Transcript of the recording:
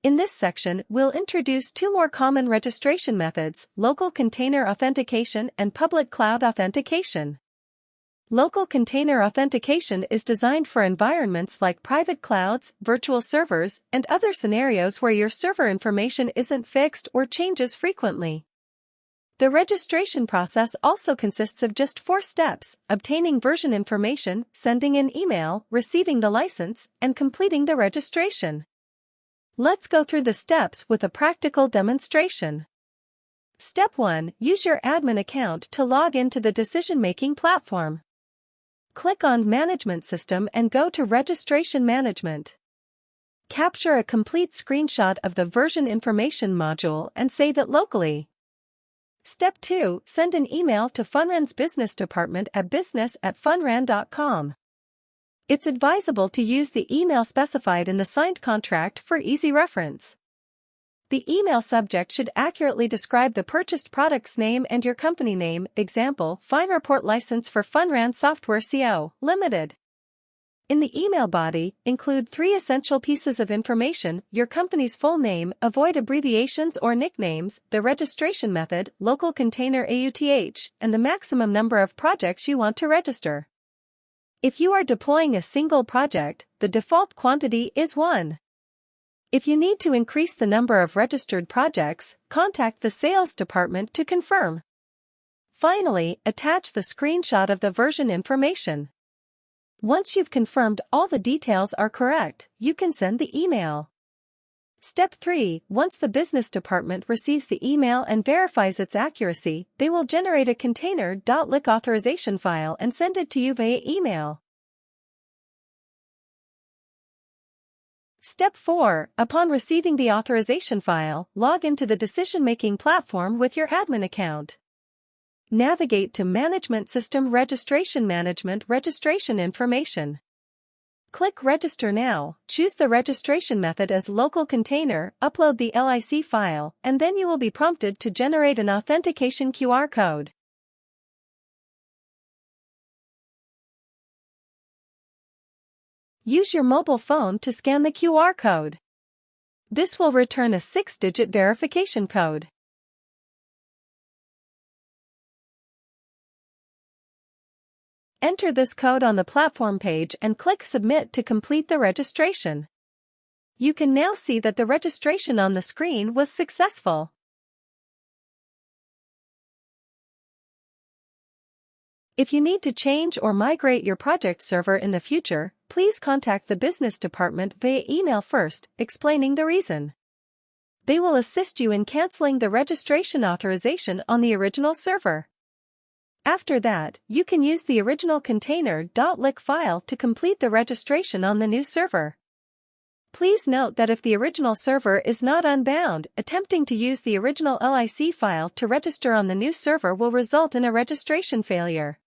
In this section, we'll introduce two more common registration methods: local container authentication and public cloud authentication. Local container authentication is designed for environments like private clouds, virtual servers, and other scenarios where your server information isn't fixed or changes frequently. The registration process also consists of just 4 steps: obtaining version information, sending an email, receiving the license, and completing the registration. Let's go through the steps with a practical demonstration. Step 1. Use your admin account to log into the decision-making platform. Click on Management System and go to Registration Management. Capture a complete screenshot of the version information module and save it locally. Step 2. Send an email to Funran's business department at business@funran.com. It's advisable to use the email specified in the signed contract for easy reference. The email subject should accurately describe the purchased product's name and your company name, example, Fine Report License for Funran Software Co., Limited. In the email body, include 3 essential pieces of information: your company's full name, avoid abbreviations or nicknames, the registration method, local container AUTH, and the maximum number of projects you want to register. If you are deploying a single project, the default quantity is 1. If you need to increase the number of registered projects, contact the sales department to confirm. Finally, attach the screenshot of the version information. Once you've confirmed all the details are correct, you can send the email. Step 3. Once the business department receives the email and verifies its accuracy, they will generate a container.lic authorization file and send it to you via email. Step 4. Upon receiving the authorization file, log into the decision-making platform with your admin account. Navigate to Management System Registration Management Registration Information. Click Register Now, choose the registration method as local container, upload the LIC file, and then you will be prompted to generate an authentication QR code. Use your mobile phone to scan the QR code. This will return a 6-digit verification code. Enter this code on the platform page and click Submit to complete the registration. You can now see that the registration on the screen was successful. If you need to change or migrate your project server in the future, please contact the business department via email first, explaining the reason. They will assist you in canceling the registration authorization on the original server. After that, you can use the original container.lic file to complete the registration on the new server. Please note that if the original server is not unbound, attempting to use the original LIC file to register on the new server will result in a registration failure.